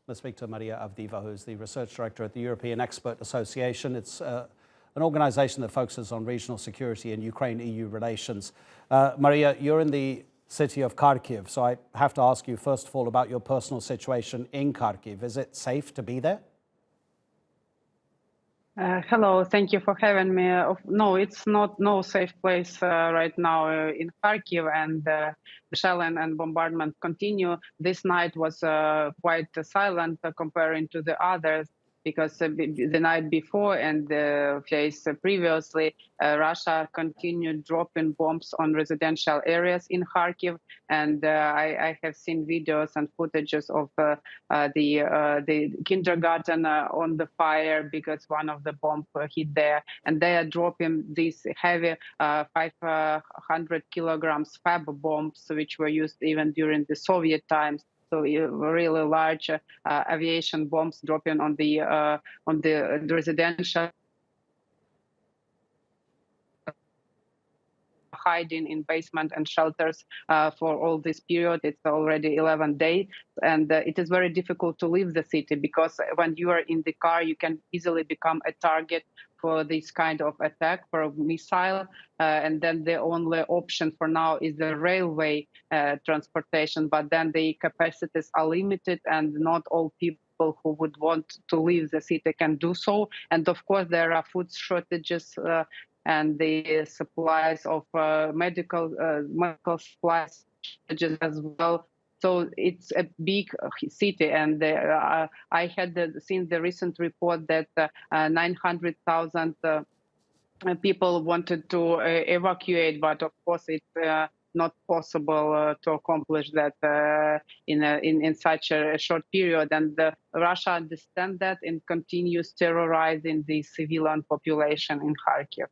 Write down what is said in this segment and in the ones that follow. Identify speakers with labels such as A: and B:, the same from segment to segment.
A: Let's speak to Maria Avdeeva, who's the research director at the European Expert Association. It's an organization that focuses on regional security and Ukraine-EU relations. Maria, you're in the city of Kharkiv, so I have to ask you, first of all, about your personal situation in Kharkiv. Is it safe to be there?
B: Hello, thank you for having me. No, it's not no safe place right now in Kharkiv, and the shelling and bombardment continue. This night was quite silent comparing to the others, because the night before and the days previously, Russia continued dropping bombs on residential areas in Kharkiv, and I have seen videos and footages of the kindergarten on the fire because one of the bombs hit there, and they are dropping these heavy 500 kilograms FAB bombs, which were used even during the Soviet times. So really large aviation bombs dropping on the residential, hiding in basement and shelters for all this period. It's already 11 days, and it is very difficult to leave the city, because when you are in the car, you can easily become a target for this kind of attack, for a missile, and then the only option for now is the railway transportation, but then the capacities are limited and not all people who would want to leave the city can do so. And of course there are food shortages and the supplies of medical supplies shortages as well. So it's a big city, and I had seen the recent report that 900,000 people wanted to evacuate, but of course it's not possible to accomplish that in such a short period. And Russia understands that and continues terrorizing the civilian population in Kharkiv.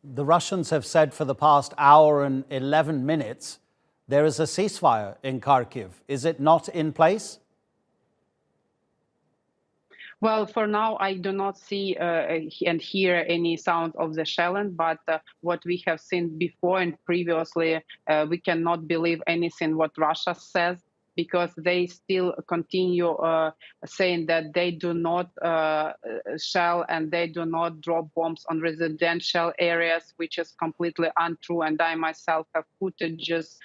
A: The Russians have said for the past hour and 11 minutes there is a ceasefire in Kharkiv. Is it not in place?
B: Well, for now, I do not see and hear any sound of the shelling, but what we have seen before and previously, we cannot believe anything what Russia says, because they still continue saying that they do not shell and they do not drop bombs on residential areas, which is completely untrue. And I myself have footages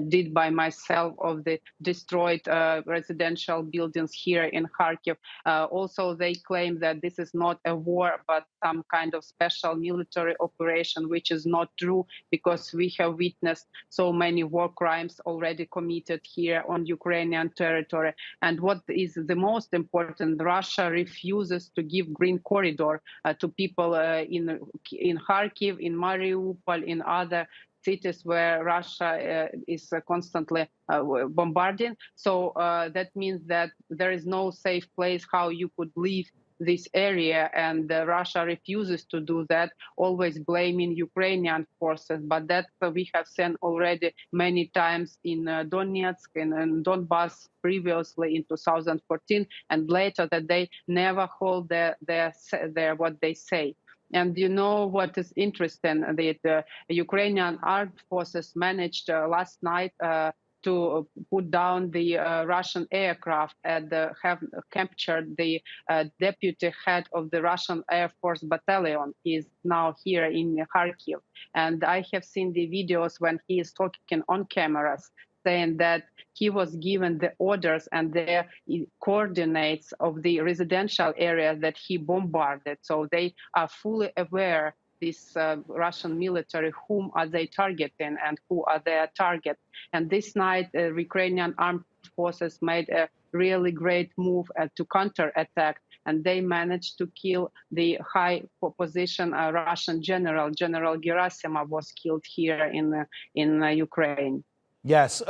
B: did by myself of the destroyed residential buildings here in Kharkiv. Also, they claim that this is not a war, but some kind of special military operation, which is not true, because we have witnessed so many war crimes already committed here on Ukrainian territory. And what is the most important, Russia refuses to give green corridor to people in Kharkiv, in Mariupol, in other cities where Russia is constantly bombarding. So that means that there is no safe place how you could leave this area, and Russia refuses to do that, always blaming Ukrainian forces. But that we have seen already many times in Donetsk and Donbass previously in 2014, and later that they never hold their what they say. And you know what is interesting? The Ukrainian armed forces managed last night to put down the Russian aircraft and have captured the deputy head of the Russian Air Force battalion. He is now here in Kharkiv. And I have seen the videos when he is talking on cameras, saying that he was given the orders and the coordinates of the residential areas that he bombarded. So they are fully aware, this Russian military, whom are they targeting and who are their target. And this night, Ukrainian armed forces made a really great move to counterattack, and they managed to kill the high position Russian General Gerasimov was killed here in Ukraine.
A: Yes,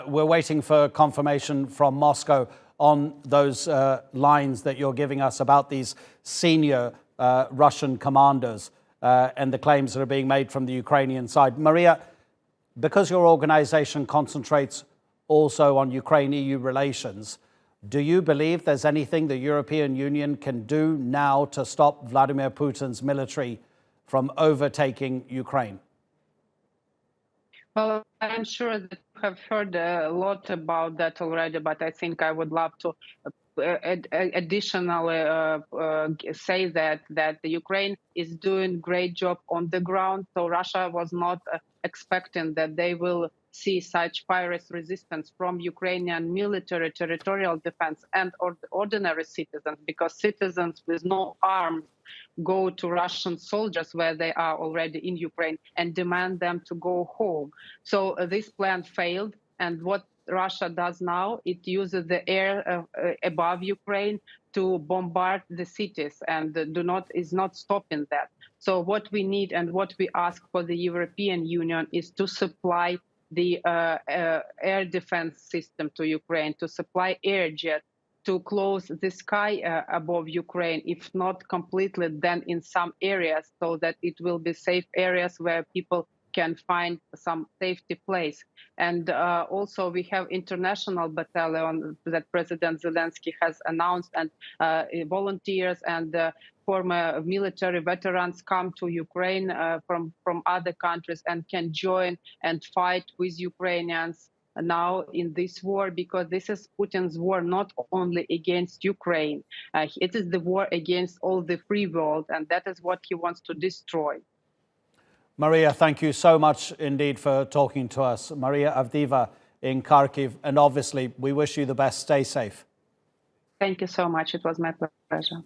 A: we're waiting for confirmation from Moscow on those lines that you're giving us about these senior Russian commanders and the claims that are being made from the Ukrainian side. Maria, because your organization concentrates also on Ukraine-EU relations, do you believe there's anything the European Union can do now to stop Vladimir Putin's military from overtaking Ukraine?
B: Well, I'm sure that you have heard a lot about that already, but I think I would love to additionally say that the Ukraine is doing great job on the ground. So Russia was not expecting that they will see such virus resistance from Ukrainian military, territorial defense, and ordinary citizens, because citizens with no arms go to Russian soldiers where they are already in Ukraine and demand them to go home. So this plan failed, and what Russia does now, it uses the air above Ukraine to bombard the cities, and is not stopping that. So what we need and what we ask for the European Union is to supply the air defense system to Ukraine, to supply air jets, to close the sky above Ukraine, if not completely, then in some areas, so that it will be safe areas where people can find some safety place. And also we have international battalion that President Zelensky has announced, and volunteers and former military veterans come to Ukraine from other countries and can join and fight with Ukrainians now in this war, because this is Putin's war not only against Ukraine, it is the war against all the free world, and that is what he wants to destroy.
A: Maria, thank you so much indeed for talking to us. Maria Avdeeva in Kharkiv, and obviously we wish you the best. Stay safe.
B: Thank you so much. It was my pleasure.